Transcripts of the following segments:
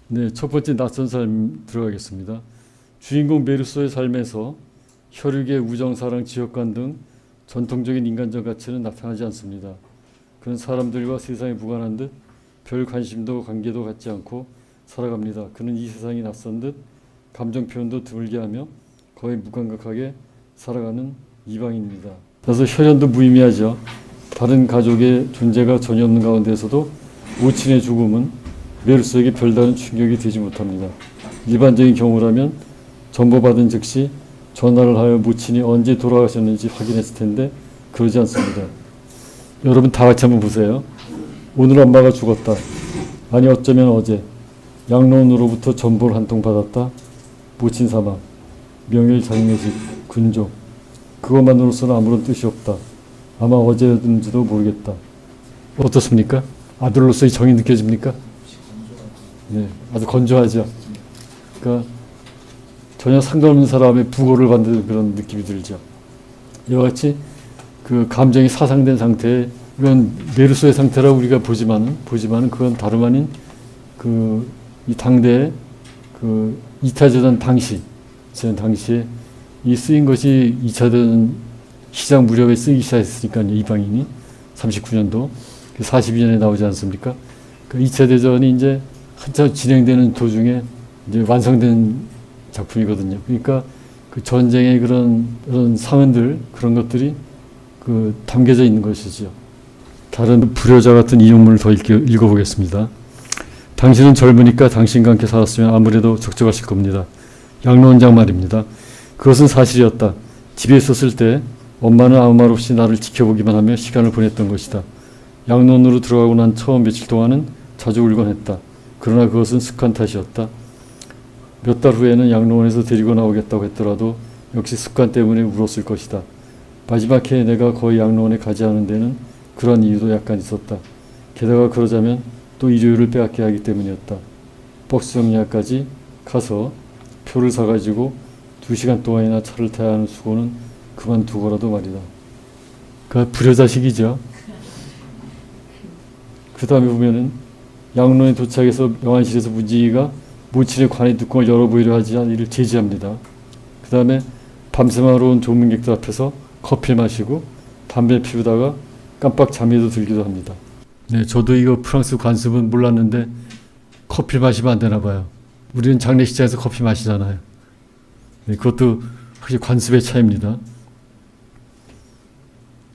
네, 첫 번째 낯선 삶 들어가겠습니다. 주인공 메르소의 삶에서 혈육의 우정, 사랑, 지역관 등 전통적인 인간적 가치는 나타나지 않습니다. 그는 사람들과 세상에 무관한 듯 별 관심도 관계도 갖지 않고 살아갑니다. 그는 이 세상이 낯선 듯 감정 표현도 드물게 하며 거의 무감각하게 살아가는 이방인입니다. 그래서 혈연도 무의미하죠. 다른 가족의 존재가 전혀 없는 가운데서도 모친의 죽음은 메르소에게 별다른 충격이 되지 못합니다. 일반적인 경우라면 전보받은 즉시 전화를 하여 모친이 언제 돌아가셨는지 확인했을 텐데 그러지 않습니다. 여러분 다 같이 한번 보세요. 오늘 엄마가 죽었다. 아니 어쩌면 어제 양로원으로부터 전보를 한 통 받았다. 모친 사망, 명일 장례식, 군조. 그것만으로서는 아무런 뜻이 없다. 아마 어제였는지도 모르겠다. 어떻습니까? 아들로서의 정이 느껴집니까? 네, 아주 건조하죠. 그러니까 전혀 상관없는 사람의 부고를 받는 그런 느낌이 들죠. 이와 같이 그 감정이 사상된 상태에 이건 메르소의 상태라고 우리가 보지만은 그건 다름 아닌 그 이 당대의 그 2차 대전 당시에 이 쓰인 것이 2차 대전 시작 무렵에 쓰기 시작했으니까요. 이방인이 39년도 42년에 나오지 않습니까? 그 2차 대전이 이제 한참 진행되는 도중에 이제 완성된 작품이거든요. 그러니까 그 전쟁의 그런 상흔들 그런 것들이 그 담겨져 있는 것이죠. 다른 불효자 같은 인용문을 더 읽어보겠습니다. 당신은 젊으니까 당신과 함께 살았으면 아무래도 적적하실 겁니다. 양로원장 말입니다. 그것은 사실이었다. 집에 있었을 때 엄마는 아무 말 없이 나를 지켜보기만 하며 시간을 보냈던 것이다. 양로원으로 들어가고 난 처음 며칠 동안은 자주 울곤 했다. 그러나 그것은 습관 탓이었다. 몇 달 후에는 양로원에서 데리고 나오겠다고 했더라도 역시 습관 때문에 울었을 것이다. 마지막 해에 내가 거의 양로원에 가지 않은 데는 그런 이유도 약간 있었다. 게다가 그러자면 또 일요일을 빼앗게 하기 때문이었다. 버스 정류장까지 가서 표를 사가지고 2시간 동안이나 차를 타야 하는 수고는 그만두고라도 말이다. 그러니까 불효자식이죠. 그 다음에 보면은 양로원에 도착해서 명안실에서 문지기가 모친의 관의 뚜껑을 열어보이려 하지 않기를 제지합니다. 그 다음에 밤새마로 온 조문객들 앞에서 커피를 마시고 담배 피우다가 깜빡 잠에도 들기도 합니다. 네, 저도 이거 프랑스 관습은 몰랐는데 커피 마시면 안 되나 봐요. 우리는 장례식장에서 커피 마시잖아요. 네, 그것도 확실히 관습의 차이입니다.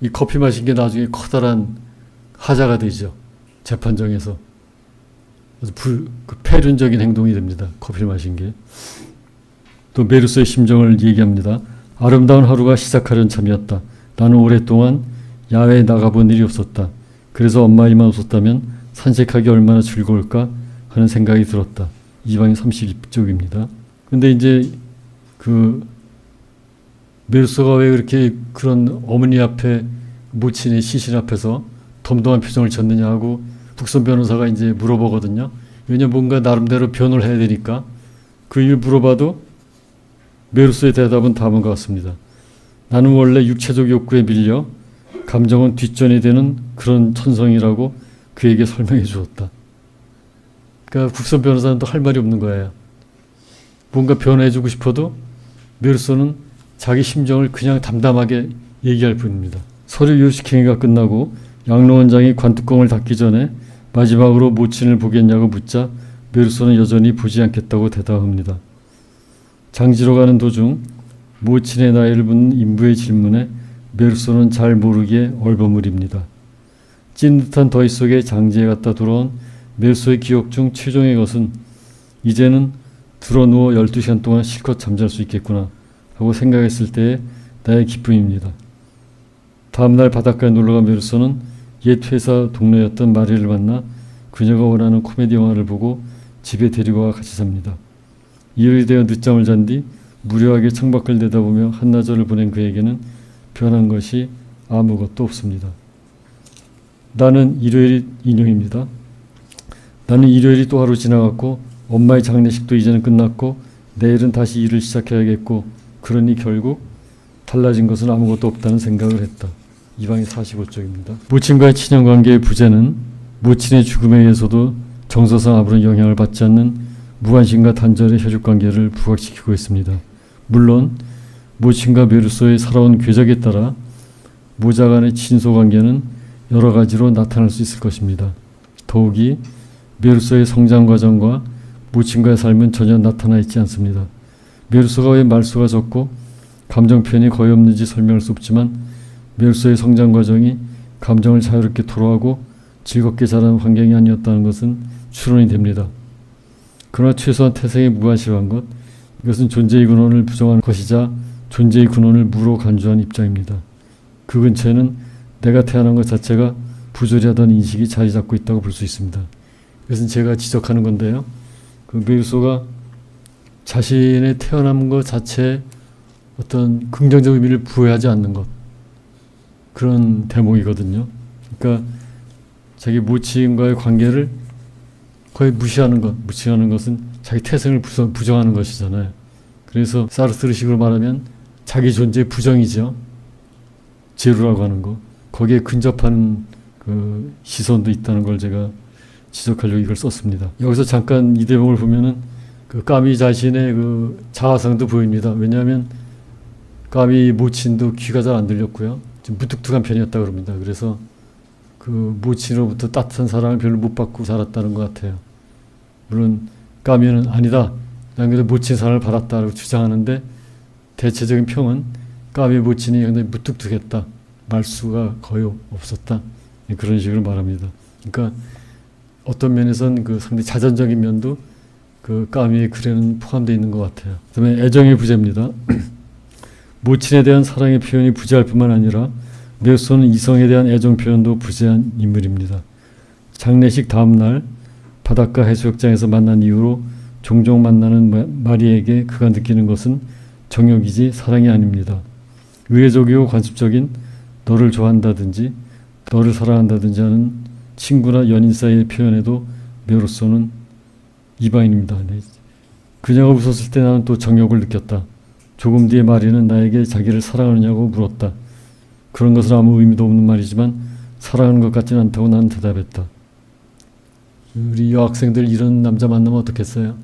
이 커피 마신 게 나중에 커다란 하자가 되죠. 재판정에서. 그 폐륜적인 행동이 됩니다. 커피를 마신 게. 또 메르소의 심정을 얘기합니다. 아름다운 하루가 시작하려는 참이었다. 나는 오랫동안 야외에 나가본 일이 없었다. 그래서 엄마 이만 없었다면 산책하기 얼마나 즐거울까 하는 생각이 들었다. 이방인 32쪽입니다. 근데 이제 그 메르소가 왜 그렇게 그런 어머니 앞에 모친의 시신 앞에서 덤덤한 표정을 짓느냐 하고 북선 변호사가 이제 물어보거든요. 왜냐면 뭔가 나름대로 변호를 해야 되니까 그 일 물어봐도 메르소의 대답은 다음과 같습니다. 나는 원래 육체적 욕구에 밀려 감정은 뒷전이 되는 그런 천성이라고 그에게 설명해 주었다. 그러니까 국선 변호사는 또 할 말이 없는 거예요. 뭔가 변호해 주고 싶어도 메르소는 자기 심정을 그냥 담담하게 얘기할 뿐입니다. 서류 요식행위가 끝나고 양로원장이 관뚜껑을 닫기 전에 마지막으로 모친을 보겠냐고 묻자 메르소는 여전히 보지 않겠다고 대답합니다. 장지로 가는 도중 모친의 나이를 묻는 인부의 질문에 메르소는 잘 모르기에 얼버무립니다. 찐 듯한 더위 속에 장지에 갔다 돌아온 메르소의 기억 중 최종의 것은 이제는 드러누워 12시간 동안 실컷 잠잘 수 있겠구나 하고 생각했을 때의 나의 기쁨입니다. 다음날 바닷가에 놀러간 메르소는 옛 회사 동료였던 마리를 만나 그녀가 원하는 코미디 영화를 보고 집에 데리고 와 같이 삽니다. 일요일이 되어 늦잠을 잔 뒤 무료하게 창밖을 내다보며 한나절을 보낸 그에게는 변한 것이 아무것도 없습니다. 나는 일요일이 인용입니다. 나는 일요일이 또 하루 지나갔고 엄마의 장례식도 이제는 끝났고 내일은 다시 일을 시작해야겠고 그러니 결국 달라진 것은 아무것도 없다는 생각을 했다. 이방이 45쪽입니다. 모친과의 친연관계의 부재는 모친의 죽음에 의해서도 정서상 아무런 영향을 받지 않는 무관심과 단절의 혈육관계를 부각시키고 있습니다. 물론 모친과 메르소의 살아온 궤적에 따라 모자 간의 친소관계는 여러 가지로 나타날 수 있을 것입니다. 더욱이 메르소의 성장 과정과 모친과의 삶은 전혀 나타나 있지 않습니다. 메르소가 왜 말수가 적고 감정 표현이 거의 없는지 설명할 수 없지만 메르소의 성장 과정이 감정을 자유롭게 토로하고 즐겁게 자라는 환경이 아니었다는 것은 추론이 됩니다. 그러나 최소한 태생에 무관심한 것, 이것은 존재의 근원을 부정하는 것이자 존재의 근원을 무로 간주한 입장입니다. 그 근처에는 내가 태어난 것 자체가 부조리하다는 인식이 자리 잡고 있다고 볼 수 있습니다. 이것은 제가 지적하는 건데요. 그 메르소가 자신의 태어난 것 자체에 어떤 긍정적 의미를 부여하지 않는 것, 그런 대목이거든요. 그러니까 자기 모친과의 관계를 거의 무시하는 것, 무시하는 것은 자기 태생을 부정하는 것이잖아요. 그래서 사르트르식으로 말하면 자기 존재의 부정이죠. 제루라고 하는 거. 거기에 근접하는 그 시선도 있다는 걸 제가 지적하려고 이걸 썼습니다. 여기서 잠깐 이 대목을 보면은 그 까미 자신의 그 자아상도 보입니다. 왜냐하면 까미 모친도 귀가 잘 안 들렸고요. 좀 무뚝뚝한 편이었다 그럽니다. 그래서 그 모친으로부터 따뜻한 사랑을 별로 못 받고 자랐다는 것 같아요. 물론 까미는 아니다, 난 그래도 모친 사랑을 받았다라고 주장하는데 대체적인 평은 까미 모친이 굉장히 무뚝뚝했다, 말수가 거의 없었다, 그런 식으로 말합니다. 그러니까 어떤 면에서는 그 상당히 자전적인 면도 그 까미의 글에는 포함되어 있는 것 같아요. 그다음에 애정의 부재입니다. 모친에 대한 사랑의 표현이 부재할 뿐만 아니라 메르소는 이성에 대한 애정 표현도 부재한 인물입니다. 장례식 다음날 바닷가 해수욕장에서 만난 이후로 종종 만나는 마리에게 그가 느끼는 것은 정욕이지 사랑이 아닙니다. 의례적이고 관습적인 너를 좋아한다든지 너를 사랑한다든지 하는 친구나 연인 사이의 표현에도 메르소는 이방인입니다. 그녀가 웃었을 때 나는 또 정욕을 느꼈다. 조금 뒤에 마리는 나에게 자기를 사랑하느냐고 물었다. 그런 것은 아무 의미도 없는 말이지만 사랑하는 것 같지는 않다고 나는 대답했다. 우리 여학생들 이런 남자 만나면 어떻겠어요?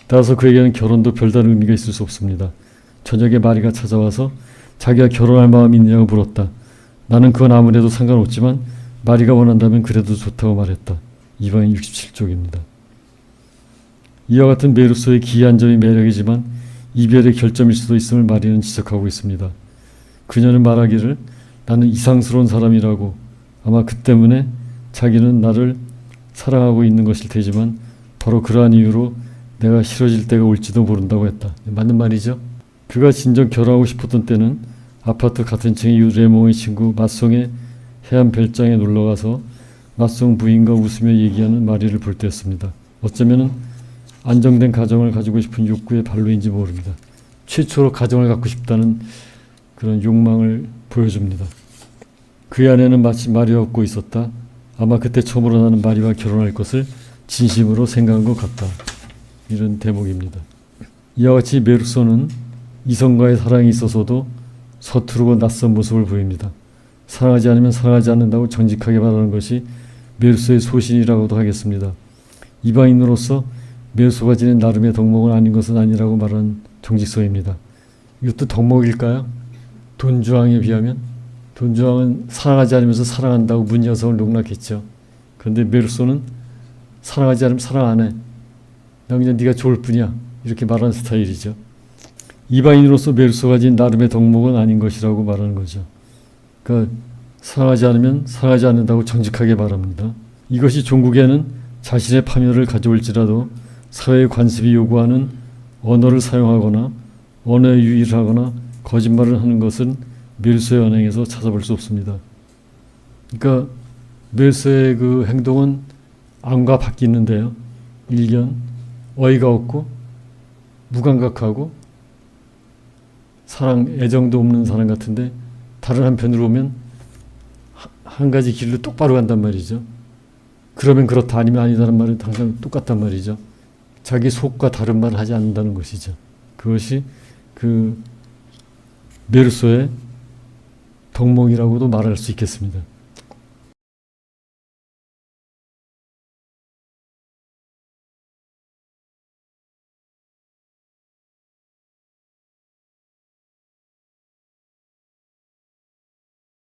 따라서 그에게는 결혼도 별다른 의미가 있을 수 없습니다. 저녁에 마리가 찾아와서 자기가 결혼할 마음이 있느냐고 물었다. 나는 그건 아무래도 상관없지만 마리가 원한다면 그래도 좋다고 말했다. 이방인 67쪽입니다. 이와 같은 메르소의 기이한 점이 매력이지만 이별의 결점일 수도 있음을 마리는 지적하고 있습니다. 그녀는 말하기를 나는 이상스러운 사람이라고, 아마 그 때문에 자기는 나를 사랑하고 있는 것일 테지만 바로 그러한 이유로 내가 싫어질 때가 올지도 모른다고 했다. 맞는 말이죠. 그가 진정 결혼하고 싶었던 때는 아파트 같은 층의 레몽의 친구 마송의 해안 별장에 놀러가서 마송 부인과 웃으며 얘기하는 마리를 볼 때였습니다. 어쩌면 안정된 가정을 가지고 싶은 욕구의 발로인지 모릅니다. 최초로 가정을 갖고 싶다는 그런 욕망을 보여줍니다. 그의 아내는 마치 마리와 웃고 있었다. 아마 그때 처음으로 나는 마리와 결혼할 것을 진심으로 생각한 것 같다. 이런 대목입니다. 이와 같이 메르소는 이성과의 사랑이 있어서도 서투르고 낯선 모습을 보입니다. 사랑하지 않으면 사랑하지 않는다고 정직하게 말하는 것이 메르소의 소신이라고도 하겠습니다. 이방인으로서 메르소가 지닌 나름의 덕목은 아닌 것은 아니라고 말하는 정직성입니다. 이것도 덕목일까요? 돈주왕에 비하면? 돈주왕은 사랑하지 않으면서 사랑한다고 문 여성을 농락했죠. 그런데 메르소는 사랑하지 않으면 사랑 안 해. 난 그냥 네가 좋을 뿐이야. 이렇게 말하는 스타일이죠. 이방인으로서 메르소가 지닌 나름의 덕목은 아닌 것이라고 말하는 거죠. 그러니까 사랑하지 않으면 사랑하지 않는다고 정직하게 말합니다. 이것이 종국에는 자신의 파멸을 가져올지라도 사회의 관습이 요구하는 언어를 사용하거나 언어에 유의를 하거나 거짓말을 하는 것은 메르소의 언행에서 찾아볼 수 없습니다. 그러니까 메르소의 그 행동은 암과 바뀌는데요. 일견 어이가 없고 무감각하고 사랑, 애정도 없는 사람 같은데 다른 한편으로 보면 한 가지 길로 똑바로 간단 말이죠. 그러면 그렇다 아니면 아니다는 말은 항상 똑같단 말이죠. 자기 속과 다른 말을 하지 않는다는 것이죠. 그것이 그 메르소의 덕목이라고도 말할 수 있겠습니다.